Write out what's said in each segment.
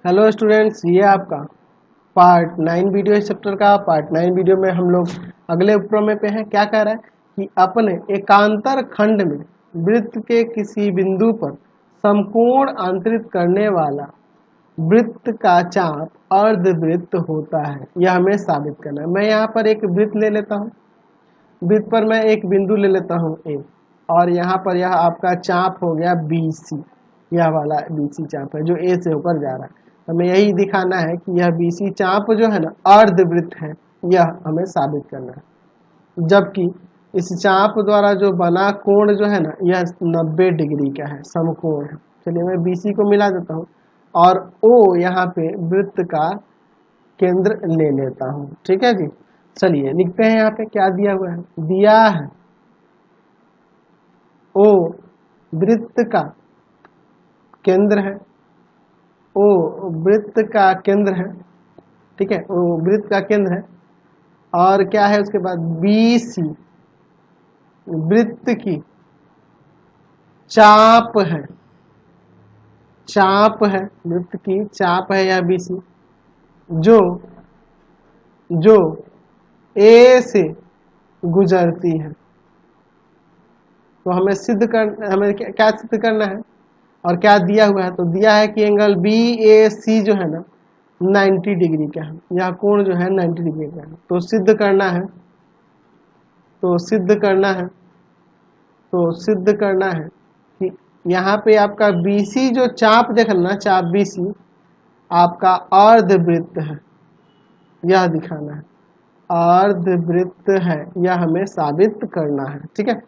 Hello students, ये आपका part 9 video इस चैप्टर का। पार्ट 9 वीडियो में हम लोग अगले प्रमेय पे हैं। क्या कह रहा है कि अपने एकांतर खंड में वृत्त के किसी बिंदु पर समकोण अंतरित करने वाला वृत्त का चाप अर्धवृत्त होता है। यह हमें साबित करना है। मैं यहाँ पर एक वृत्त ले लेता हूँ। वृत्त पर मैं एक बिंदु ले लेता हूँ ए, और यहाँ पर यह आपका चाप हो गया BC। यह वाला BC चाप है जो ए से होकर जा रहा है। हमें यही दिखाना है कि यह BC चाप जो है ना अर्धवृत्त है। यह हमें साबित करना है। जबकि इस चाप द्वारा जो बना कोण जो है ना यह 90 डिग्री का है, समकोण है। चलिए मैं BC को मिला देता हूँ और O यहाँ पे वृत्त का केंद्र ले लेता हूँ। ठीक है जी। चलिए लिखते हैं यहाँ पे क्या दिया हुआ है। दिया है O वृत्त का केंद्र है। O वृत्त का केंद्र है। ठीक है, O वृत्त का केंद्र है। और क्या है उसके बाद BC वृत्त की चाप है। चाप है, वृत्त की चाप है यह BC जो A से गुजरती है। तो हमें क्या सिद्ध करना है और क्या दिया हुआ है। तो दिया है कि एंगल BAC जो है ना 90 डिग्री का है। यह कोण जो है 90 डिग्री का है। तो सिद्ध करना है कि यहाँ पे आपका BC जो चाप देखना, चाप BC आपका अर्धवृत्त है। यह दिखाना है अर्धवृत्त है, यह हमें साबित करना है। ठीक है,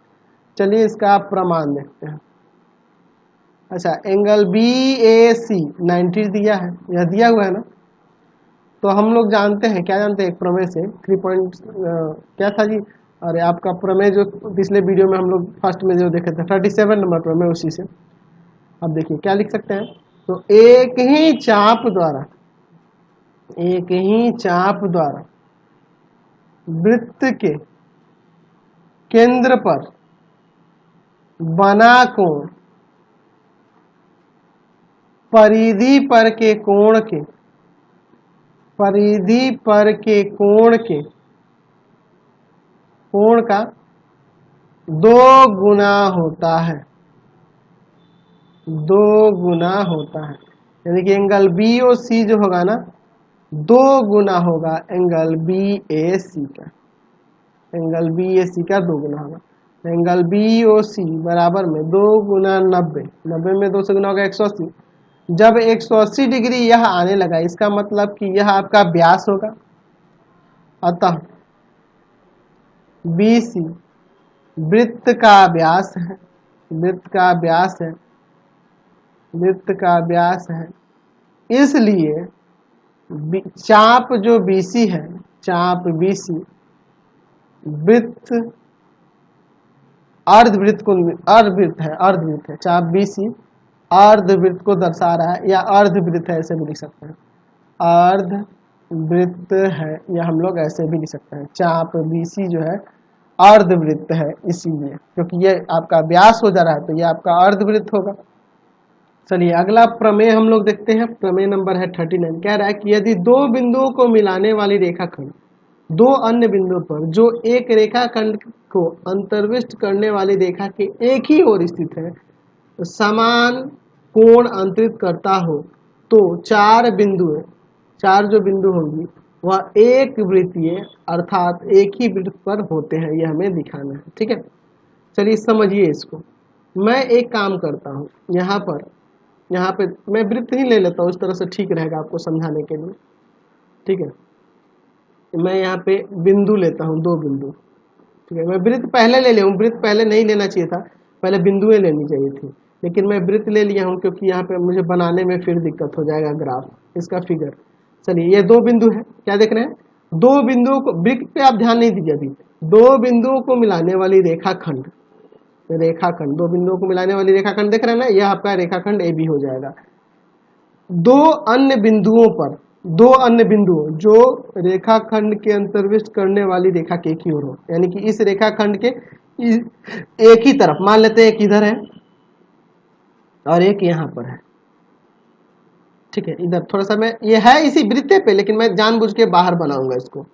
चलिए इसका प्रमाण देखते हैं। अच्छा, एंगल BAC 90 दिया है, यह दिया हुआ है ना। तो हम लोग जानते हैं, क्या जानते हैं, एक प्रमेय से 3 पॉइंट क्या था जी। अरे आपका प्रमेय जो पिछले वीडियो में हम लोग फर्स्ट में जो देखे थे 37 नंबर प्रमेय, उसी से अब देखिए क्या लिख सकते हैं। तो एक ही चाप द्वारा वृत्त के केंद्र पर बना कोण परिधि पर के कोण का 2 गुना होता है। 2 गुना होता है, यानी कि एंगल BOC जो होगा ना 2 गुना होगा एंगल BAC का। एंगल BAC का 2 गुना होगा। एंगल BOC बराबर में 2 गुना 90, 90 में 2 से गुना होगा 180। जब 180 डिग्री यह आने लगा, इसका मतलब कि यह आपका व्यास होगा। अतः BC वृत्त का व्यास है। इसलिए चाप जो BC है, चाप BC वृत्त अर्धवृत्त है। चाप BC अर्धवृत्त को दर्शा रहा है, या अर्धवृत्त है, ऐसे भी लिख सकते हैं। अर्धवृत्त है, या हम लोग ऐसे भी लिख सकते हैं। चाप BC जो है अर्धवृत्त है, इसीलिए क्योंकि ये आपका व्यास हो जा रहा है तो ये आपका अर्धवृत्त होगा। चलिए अगला प्रमेय हम लोग देखते हैं। प्रमेय नंबर है 39। कह रहा है कि यदि 2 बिंदुओं को मिलाने वाली रेखाखंड 2 अन्य बिंदुओं पर जो एक रेखाखंड को अंतर्विष्ट करने वाली रेखा के एक ही ओर स्थित है तो समान कोण अंतरित करता हो, तो 4 जो बिंदु होंगी वह एक वृत्तीय अर्थात एक ही वृत्त पर होते हैं। यह हमें दिखाना है। ठीक है, चलिए समझिए इसको। मैं एक काम करता हूँ, यहाँ पे मैं वृत्त ही ले लेता हूँ, इस तरह से ठीक रहेगा आपको समझाने के लिए। ठीक है, मैं यहाँ पे बिंदु लेता हूँ, 2 बिंदु। ठीक है, मैं वृत्त पहले ले लूँ, वृत्त पहले नहीं लेना चाहिए था, पहले बिंदुएं लेनी चाहिए थी, लेकिन मैं वृत्त ले लिया हूँ क्योंकि यहाँ पे मुझे बनाने में फिर दिक्कत हो जाएगा ग्राफ, इसका फिगर। चलिए ये 2 बिंदु है, क्या देख रहे हैं, 2 बिंदुओं को, वृत्त पे आप ध्यान नहीं दीजिए अभी। 2 बिंदुओं को मिलाने वाली रेखाखंड 2 बिंदुओं को मिलाने वाली रेखाखंड देख रहे हैं ना, यह आपका रेखाखंड AB हो जाएगा। 2 अन्य बिंदुओं जो रेखाखंड के अंतर्विष्ट करने वाली रेखा के एक ही ओर हो, यानी कि इस रेखाखंड के एक ही तरफ, मान लेते हैं एक इधर है और एक यहाँ पर है। ठीक है, इधर थोड़ा सा मैं, ये है इसी वृत्त पे लेकिन मैं जानबूझ के बाहर बनाऊंगा इसको।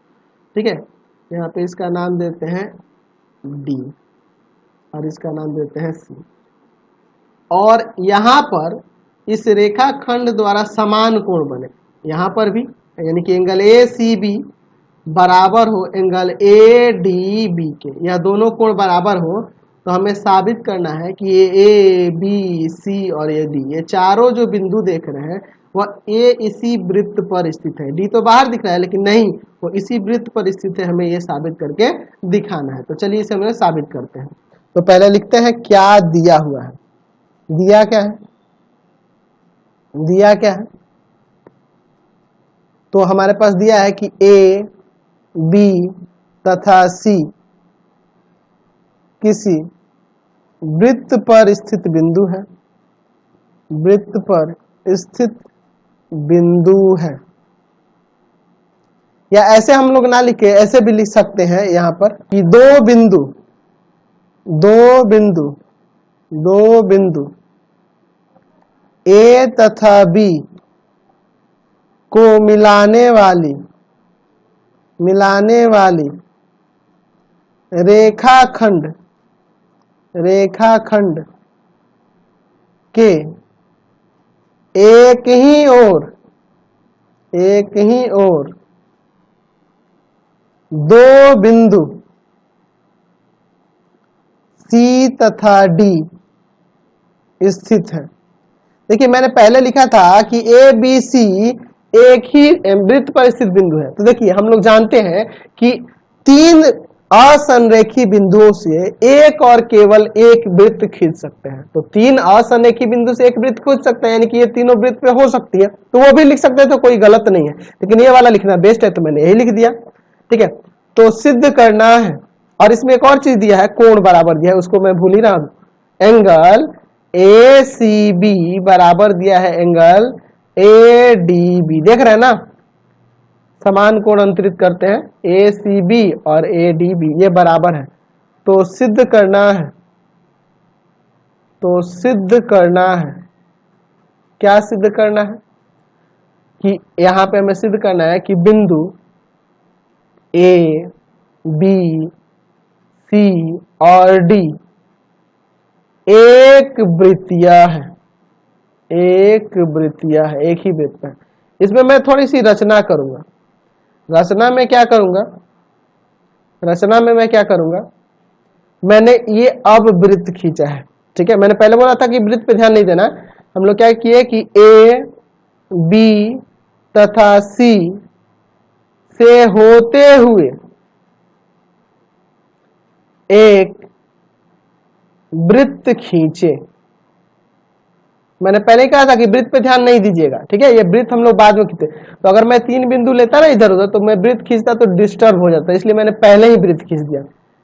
ठीक है, यहाँ पे इसका नाम देते हैं डी और इसका नाम देते हैं सी, और यहाँ पर इस रेखाखंड द्वारा समान कोण बने, यहाँ पर भी, यानी कि एंगल ए सी बी बराबर हो एंगल ए डी बी के, यह दोनों कोण बराबर हो, तो हमें साबित करना है कि ये ए बी सी और ये डी, ये चारों जो बिंदु देख रहे हैं वह ए इसी वृत्त पर स्थित है। डी तो बाहर दिख रहा है लेकिन नहीं, वो इसी वृत्त पर स्थित है, हमें ये साबित करके दिखाना है। तो चलिए इसे हम साबित करते हैं। तो पहले लिखते हैं क्या दिया हुआ है। दिया क्या है, दिया क्या है, तो हमारे पास दिया है कि ए बी तथा सी किसी वृत्त पर स्थित बिंदु है, वृत्त पर स्थित बिंदु है। या ऐसे हम लोग ना लिखे, ऐसे भी लिख सकते हैं यहाँ पर कि दो बिंदु ए तथा बी को मिलाने वाली रेखाखंड के एक ही ओर दो बिंदु सी तथा डी स्थित है। देखिए मैंने पहले लिखा था कि ए बी सी एक ही वृत्त पर स्थित बिंदु है, तो देखिए हम लोग जानते हैं कि तीन असंरेखी बिंदुओं से एक और केवल एक वृत्त खींच सकते हैं। तो तीन असंरेखी बिंदु से एक वृत्त खींच सकते हैं, यानी कि ये तीनों वृत्त पे हो सकती है, तो वो भी लिख सकते हैं, तो कोई गलत नहीं है, लेकिन ये वाला लिखना बेस्ट है, तो मैंने यही लिख दिया। ठीक है, तो सिद्ध करना है, और इसमें एक और चीज दिया है, कोण बराबर दिया है, उसको मैं भूल ही रहा हूं। एंगल ए सी बी बराबर दिया है एंगल ए डी बी, देख रहे हैं ना, समान कोण अंतरित करते हैं, ए सी बी और ए डी बी, ये बराबर है। तो सिद्ध करना है, क्या सिद्ध करना है कि यहां पे हमें सिद्ध करना है कि बिंदु ए बी सी और डी एक वृत्तीय है, एक ही वृत्त है। इसमें मैं थोड़ी सी रचना करूंगा। रचना में मैं क्या करूंगा, मैंने ये अब वृत्त खींचा है। ठीक है, मैंने पहले बोला था कि वृत्त पे ध्यान नहीं देना, हम लोग क्या किए कि ए बी तथा सी से होते हुए एक वृत्त खींचे। मैंने पहले कहा था कि वृत्त पे ध्यान नहीं दीजिएगा, ठीक है, ये वृत्त हम लोग बाद में खींचते। तो अगर मैं तीन बिंदु लेता ना इधर उधर, तो मैं वृत्त खींचता तो डिस्टर्ब हो जाता, इसलिए मैंने पहले ही वृत्त खींच दिया।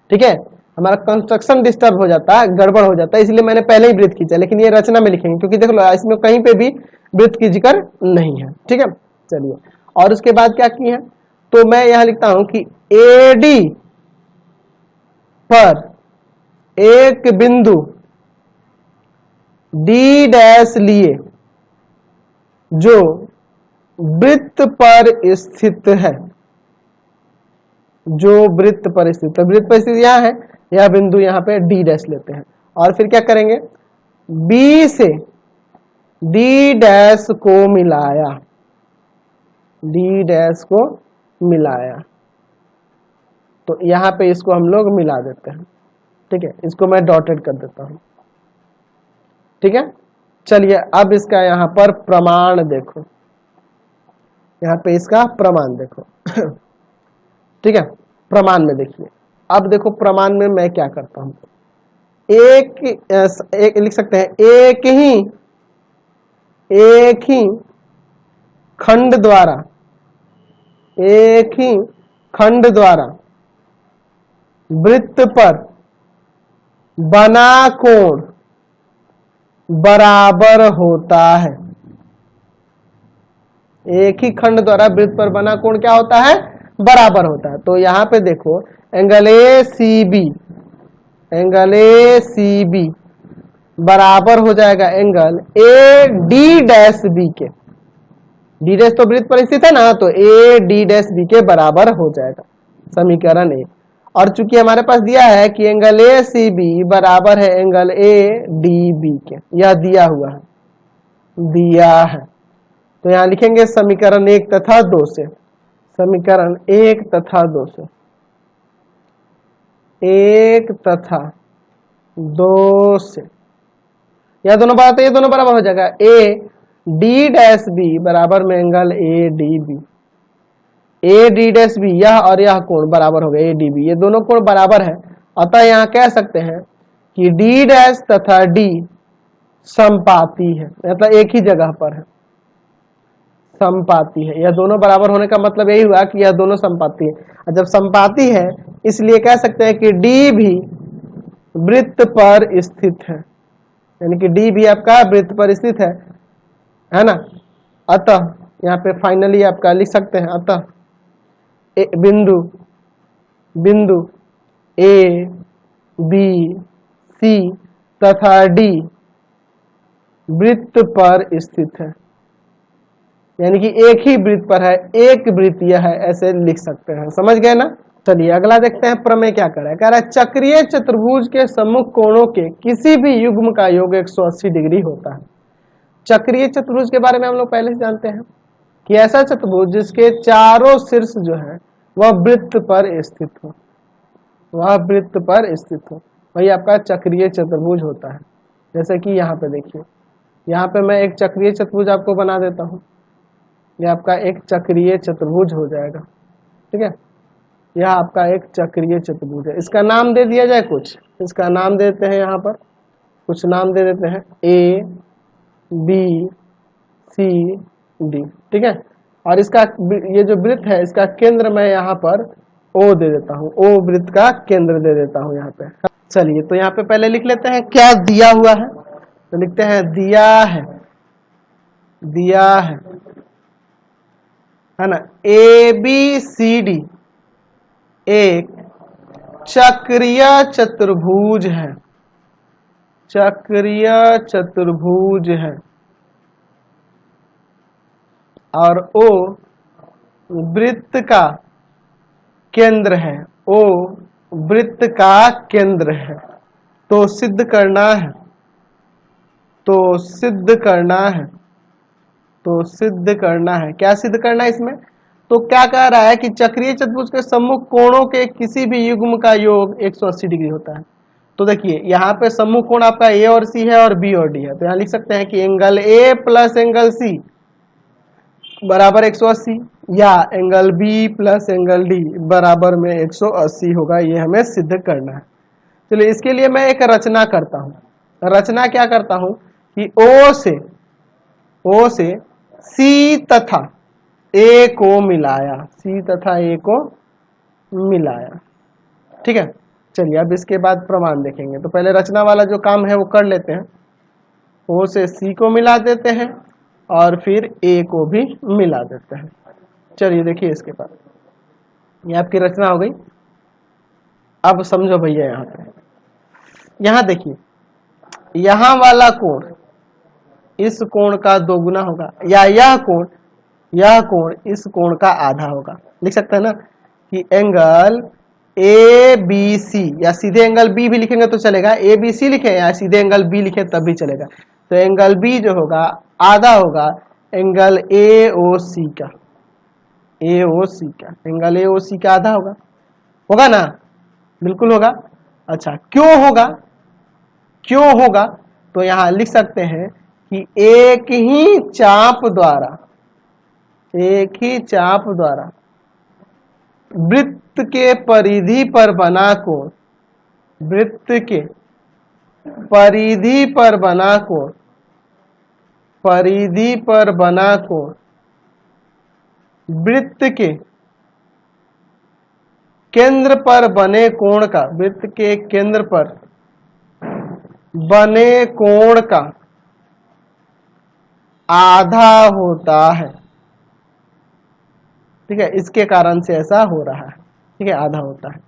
ठीक है, हमारा कंस्ट्रक्शन डिस्टर्ब हो जाता है, गड़बड़ हो जाता है, इसलिए मैंने पहले ही वृत्त खींचा। लेकिन ये रचना में लिखेंगे, क्योंकि देख लो इसमें कहीं पे भी वृत्त की जिक्र नहीं है। ठीक है, चलिए, और उसके बाद क्या किए हैं, तो मैं यहां लिखता हूं कि एडी पर एक बिंदु डी डैश लिए जो वृत्त पर स्थित है, जो वृत्त पर स्थित, तो वृत्त पर स्थित यहां है, यह बिंदु यहां पे डी डैश लेते हैं, और फिर क्या करेंगे, बी से डी डैश को मिलाया, डी डैश को मिलाया, तो यहां पे इसको हम लोग मिला देते हैं। ठीक है, इसको मैं डॉटेड कर देता हूं। ठीक है, चलिए अब इसका यहां पर प्रमाण देखो, यहां पे इसका प्रमाण देखो। ठीक है, प्रमाण में देखिए, अब देखो प्रमाण में मैं क्या करता हूं, एक लिख सकते हैं, एक ही खंड द्वारा वृत्त पर बना कोण बराबर होता है। एक ही खंड द्वारा वृत्त पर बना कोण क्या होता है, बराबर होता है। तो यहां पे देखो एंगल ए सी बी बराबर हो जाएगा angle A D dash B के। डी डैश तो वृत्त पर स्थित है ना, तो ए डी डैश बी के बराबर हो जाएगा, समीकरण ए। और चूंकि हमारे पास दिया है कि एंगल ए सी बी बराबर है एंगल ए डी बी के, यह दिया हुआ है, दिया है, तो यहां लिखेंगे समीकरण 1 तथा 2 से, समीकरण 1 तथा 2 से, 1 तथा 2 से, यह दोनों बात, ये दोनों बराबर हो जाएगा, ए डी डैश बी बराबर में angle A D B, A D dash B यह और यह कोण बराबर हो गए ए डी बी, ये दोनों कोण बराबर है, अतः यहाँ कह सकते हैं कि डी डैश तथा डी समपाती है, मतलब एक ही जगह पर है, समपाती है, यह दोनों बराबर होने का मतलब यही हुआ कि यह दोनों समपाती है, और जब समपाती है इसलिए कह सकते हैं कि डी भी वृत्त पर स्थित है, यानी कि डी भी आपका वृत्त पर स्थित है ना। अतः यहाँ पे फाइनली आपका लिख सकते हैं, अतः बिंदु ए बी सी तथा डी वृत्त पर स्थित है, यानी कि एक ही वृत्त पर है, एक वृत्त यह है, ऐसे लिख सकते हैं, समझ गए ना। चलिए अगला देखते हैं, प्रमेय क्या कर रहा है, कह रहा है चक्रीय चतुर्भुज के सम्मुख कोणों के किसी भी युग्म का योग 180 डिग्री होता है। चक्रीय चतुर्भुज के बारे में हम लोग पहले से जानते हैं कि ऐसा चतुर्भुज जिसके चारों शीर्ष जो है वह वृत्त पर स्थित हो, वह वृत्त पर स्थित हो, वही आपका चक्रीय चतुर्भुज होता है। जैसे कि यहाँ पे देखिए, यहाँ पे मैं एक चक्रीय चतुर्भुज आपको बना देता हूँ, यह आपका एक चक्रीय चतुर्भुज हो जाएगा, ठीक है, यह आपका एक चक्रीय चतुर्भुज है। इसका नाम दे दिया जाए कुछ, इसका नाम देते हैं, यहाँ पर कुछ नाम दे देते हैं, ए बी सी डी, ठीक है, और इसका ये जो वृत्त है इसका केंद्र मैं यहाँ पर ओ दे देता हूँ, ओ वृत्त का केंद्र दे देता हूँ यहाँ पे। चलिए तो यहाँ पे पहले लिख लेते हैं क्या दिया हुआ है, तो लिखते हैं दिया है, दिया है ना, ए बी सी डी एक चक्रीय चतुर्भुज है, चक्रीय चतुर्भुज है, और ओ वृत्त का केंद्र है, ओ वृत्त का केंद्र है, तो सिद्ध करना है, तो सिद्ध करना है, तो सिद्ध करना है, क्या सिद्ध करना है इसमें, तो क्या कह रहा है कि चक्रीय चतुर्भुज के सम्मुख कोणों के किसी भी युग्म का योग 180 डिग्री होता है। तो देखिए यहाँ पे सम्मुख कोण आपका ए और सी है और बी और डी है, तो यहाँ लिख सकते हैं कि angle A plus angle C बराबर 180, या angle B plus angle D बराबर में 180 होगा, ये हमें सिद्ध करना है। चलिए इसके लिए मैं एक रचना करता हूँ, रचना क्या करता हूँ कि ओ से सी तथा ए को मिलाया, सी तथा ए को मिलाया, ठीक है। चलिए अब इसके बाद प्रमाण देखेंगे, तो पहले रचना वाला जो काम है वो कर लेते हैं, ओ से सी को मिला देते हैं और फिर ए को भी मिला देते हैं। चलिए देखिए इसके बाद, ये आपकी रचना हो गई। अब समझो भैया, यहाँ पे यहाँ देखिए, यहाँ वाला कोण इस कोण का दोगुना होगा, या यह कोण इस कोण का आधा होगा। लिख सकते हैं ना कि एंगल ए बी सी, या सीधे एंगल बी भी लिखेंगे तो चलेगा, ए बी सी लिखे या सीधे एंगल बी लिखे तब भी चलेगा। तो एंगल बी जो होगा आधा होगा एंगल ए ओ सी का, ए ओ सी का, एंगल ए ओ सी का आधा होगा, होगा ना, बिल्कुल होगा। अच्छा क्यों होगा, क्यों होगा, तो यहाँ लिख सकते हैं कि एक ही चाप द्वारा वृत्त के परिधि पर बना कोण, वृत्त के परिधि पर बना कोण, परिधि पर बना कोण वृत्त के केंद्र पर बने कोण का, वृत्त के केंद्र पर बने कोण का आधा होता है, ठीक है, इसके कारण से ऐसा हो रहा है, ठीक है, आधा होता है।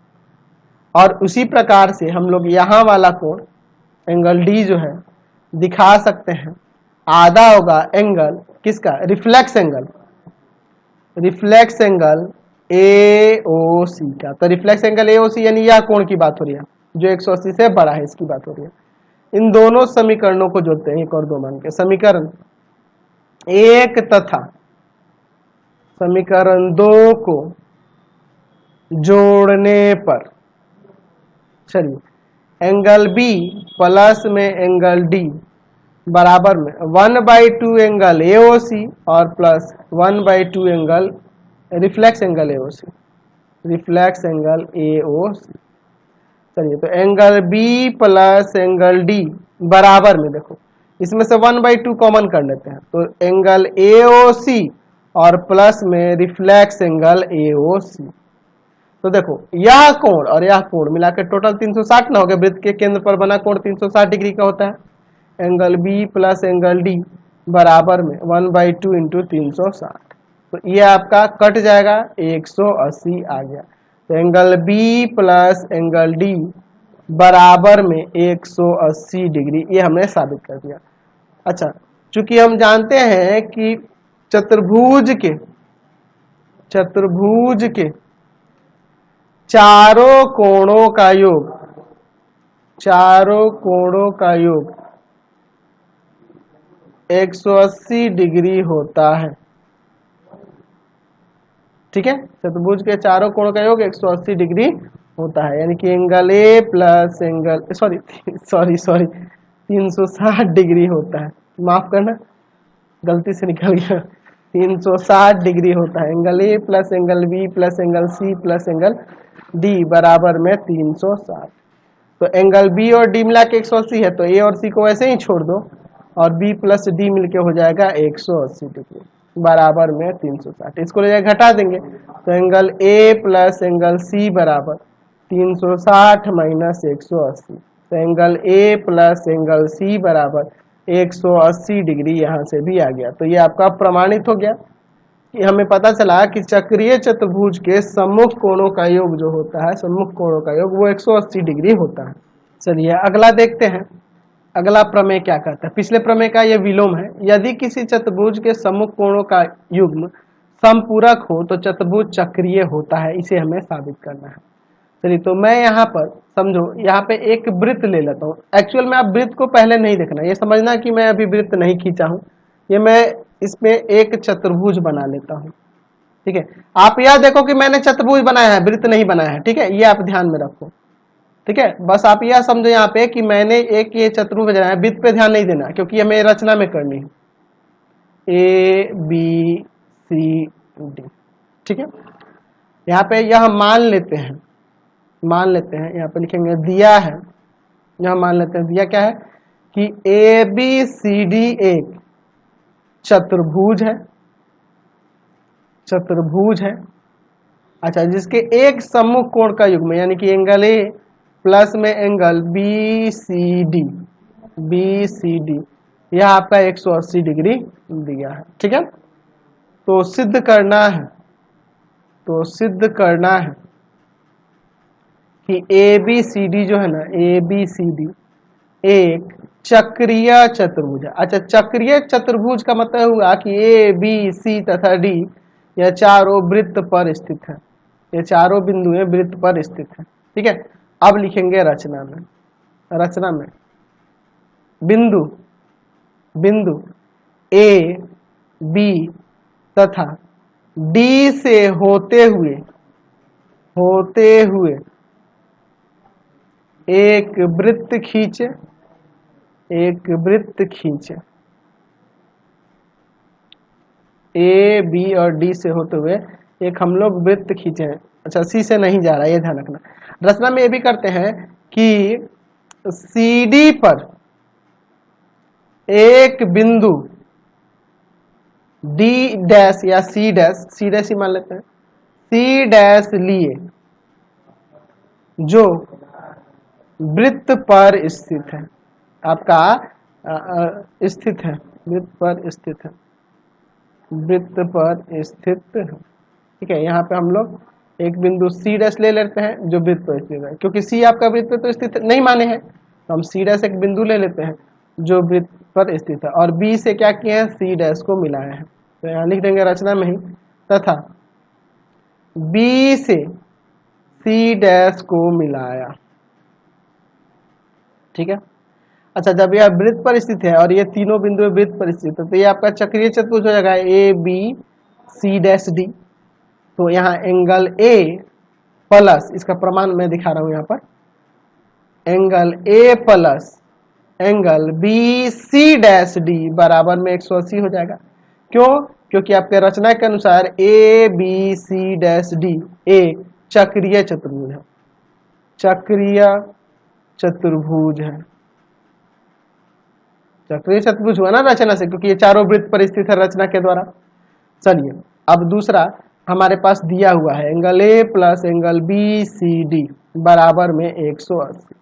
और उसी प्रकार से हम लोग यहाँ वाला कोण एंगल डी जो है दिखा सकते हैं, आधा होगा एंगल किसका, reflex angle, reflex angle AOC का। तो रिफ्लेक्स एंगल AOC यानी यह कोण की बात हो रही है जो 180 से बड़ा है, इसकी बात हो रही है। इन दोनों समीकरणों को जोड़ते हैं, 1 और 2 मान के। समीकरण 1 तथा समीकरण 2 को जोड़ने पर चलिए एंगल B प्लस में एंगल D बराबर में 1/2 एंगल AOC और plus 1/2 angle reflex angle AOC, reflex angle AOC। चलिए तो angle B plus angle D बराबर में, देखो इसमें से 1/2 कॉमन कर लेते हैं, तो एंगल AOC और प्लस में रिफ्लेक्स एंगल AOC। तो देखो यह कोण और यह कोण मिलाकर टोटल 360 ना हो गया। वृत्त के केंद्र पर बना कोण 360 डिग्री का होता है। Angle B plus angle D बराबर में 1/2 इंटू 360, तो ये आपका कट जाएगा, 180 आ गया। तो angle B plus angle D बराबर में 180 डिग्री, ये हमने साबित कर दिया। अच्छा, चूंकि हम जानते हैं कि चतुर्भुज के चारों कोणों का योग 180 डिग्री होता है। ठीक है, चतुर्भुज के चारों कोणों का योग 180 डिग्री होता है, यानी कि angle A plus angle 360 degree होता है। माफ करना, गलती से निकल गया। 360 डिग्री होता है। Angle A plus angle B plus angle C plus angle D बराबर में 360। तो एंगल B और D मिला के 180 है, तो A और C को वैसे ही छोड़ दो और B प्लस D मिलके हो जाएगा 180 डिग्री बराबर में 360। इसको ले जाकर घटा देंगे, तो angle A plus angle C बराबर 360 माइनस 180। तो angle A plus angle C बराबर 180 डिग्री यहाँ से भी आ गया। तो ये आपका प्रमाणित हो गया कि हमें पता चला कि चक्रीय चतुर्भुज के सम्मुख कोणों का योग जो होता है, सम्मुख कोणों का योग वो 180 डिग्री होता है। चलिए अगला देखते हैं। अगला प्रमेय क्या कहता है? पिछले प्रमेय का ये विलोम है। यदि किसी चतुर्भुज के सम्मुख कोणों का युग्म समपूरक हो तो चतुर्भुज चक्रीय होता है, इसे हमें साबित करना है। चलिए तो मैं यहाँ पर समझो, यहाँ पे एक वृत्त ले लेता हूँ। एक्चुअल में आप वृत्त को पहले नहीं देखना, ये समझना कि मैं अभी वृत्त नहीं खींचा हूँ, ये मैं इसमें एक चतुर्भुज बना लेता हूँ। ठीक है, आप यह देखो कि मैंने चतुर्भुज बनाया है, वृत्त नहीं बनाया है। ठीक है, ये आप ध्यान में रखो। ठीक है, बस आप यह समझो यहाँ पे कि मैंने एक ये चतुर्भुज बनाया है, वृत्त पे ध्यान नहीं देना क्योंकि हमें रचना में करनी है, ABCD। ठीक है, यहाँ पे यह मान लेते हैं यहाँ पे लिखेंगे दिया है, यहाँ मान लेते हैं दिया क्या है कि ABCD एक चतुर्भुज है। अच्छा, जिसके एक सम्मुख कोण का युग्म यानी कि एंगल A प्लस में एंगल BCD यह आपका 180 डिग्री दिया है। ठीक है, तो सिद्ध करना है कि ABCD जो है ना, ABCD एक चक्रीय चतुर्भुज है। अच्छा, चक्रीय चतुर्भुज का मतलब हुआ कि ABC तथा D यह चारों वृत्त पर स्थित है, ये चारों बिंदुएं वृत्त पर स्थित है। ठीक है, अब लिखेंगे रचना में बिंदु A B तथा D से होते हुए एक वृत्त खींचे A B और D से होते हुए एक हम लोग वृत्त खींचे हैं। अच्छा, C से नहीं जा रहा, ये ध्यान रखना। रचना में ये भी करते हैं कि CD पर एक बिंदु D डैश या C डैश ही मान लेते हैं, C डैश लिए जो वृत्त पर स्थित है, आपका वृत्त पर स्थित है। ठीक है, यहाँ पे हम लोग एक बिंदु C डैश ले लेते हैं जो वृत्त पर स्थित है, क्योंकि C आपका वृत्त पर स्थित नहीं माने हैं, तो हम C डैश एक बिंदु ले लेते हैं जो वृत्त पर स्थित है, और B से क्या किए हैं, C डैश को मिलाए हैं। तो यहाँ लिख देंगे रचना में ही तथा बी से सी डैश को मिलाया। ठीक है। अच्छा, जब यह वृत्त पर स्थित है और ये तीनों बिंदु वृत्त पर स्थित है तो ये आपका चक्रीय चतुर्भुज हो जाएगा A B C dash D. तो यहाँ एंगल ए प्लस, इसका प्रमाण मैं दिखा रहा हूं यहाँ पर, angle A plus angle B C dash D बराबर में 180 हो जाएगा। क्यों? क्योंकि आपके रचना के अनुसार A B C dash D एक चक्रीय चतुर्भुज है, चक्रीय चतुर्भुज है। चक्रीय चतुर्भुज हुआ ना रचना से, क्योंकि ये चारों वृत्त पर स्थित है रचना के द्वारा। चलिए अब दूसरा हमारे पास दिया हुआ है angle A plus angle B C D बराबर में 180।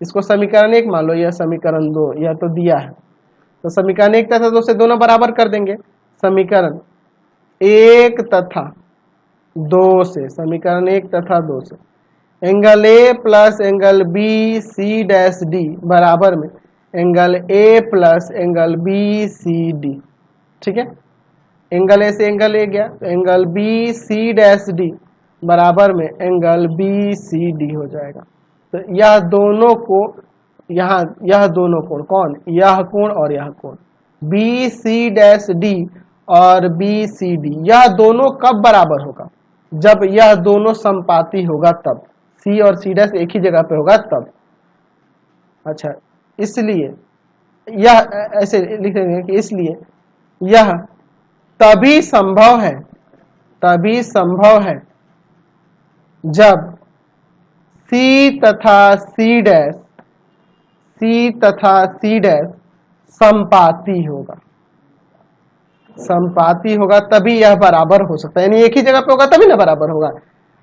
इसको समीकरण 1 मान लो, यह समीकरण 2, यह तो दिया है। तो समीकरण 1 तथा 2 से दोनों बराबर कर देंगे। समीकरण 1 तथा 2 से, समीकरण 1 तथा 2 से angle A plus angle B C dash D बराबर में angle A plus angle B C D. ठीक है, एंगल ए से एंगल ए गया तो angle B C dash D बराबर में एंगल बी सी डी हो जाएगा। तो यह दोनों को यहाँ, यह दोनों कोण कौन, यह कोण और यह कोण बी सी डैश डी और बी सी डी, यह दोनों कब बराबर होगा? जब यह दोनों समपाती होगा तब, सी और सी डैश एक ही जगह पे होगा तब। अच्छा, इसलिए यह ऐसे लिख देंगे कि इसलिए यह तभी संभव है, तभी संभव है जब सी तथा सी डैश, सी तथा सी डैश समपाती होगा, समपाती होगा तभी यह बराबर हो सकता है, यानी एक ही जगह पे होगा तभी ना बराबर होगा।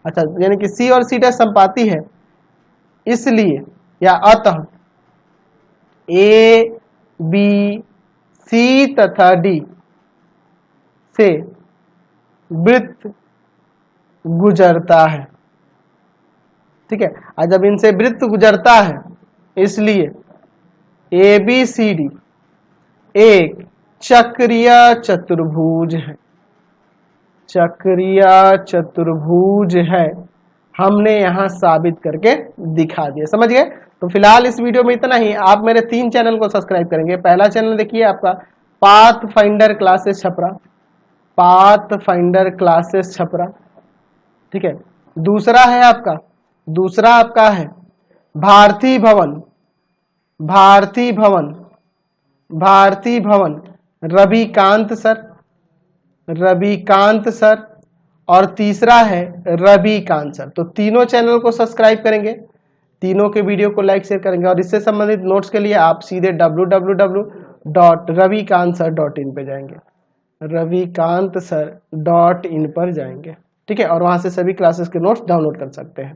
अच्छा, यानी कि सी और सी डैश समपाती है, इसलिए या अतः ए बी सी तथा डी से वृत्त गुजरता है। ठीक है, और जब इनसे वृत्त गुजरता है इसलिए ए बी सी डी एक चक्रीय चतुर्भुज है, चक्रीय चतुर्भुज है। हमने यहां साबित करके दिखा दिया, समझ गए? तो फिलहाल इस वीडियो में इतना ही। आप मेरे 3 चैनल को सब्सक्राइब करेंगे। पहला चैनल देखिए आपका path finder classes Chhapra, path finder classes Chhapra. ठीक है, दूसरा है आपका, दूसरा आपका है भारती भवन, भारती भवन, भारती भवन रविकांत सर, रविकांत सर, और तीसरा है रविकांत सर। तो तीनों चैनल को सब्सक्राइब करेंगे, तीनों के वीडियो को लाइक शेयर करेंगे, और इससे संबंधित नोट्स के लिए आप सीधे www.ravikantsir.in पे जाएंगे, ravikantsir.in पर जाएंगे। ठीक है, और वहां से सभी क्लासेस के नोट्स डाउनलोड कर सकते हैं।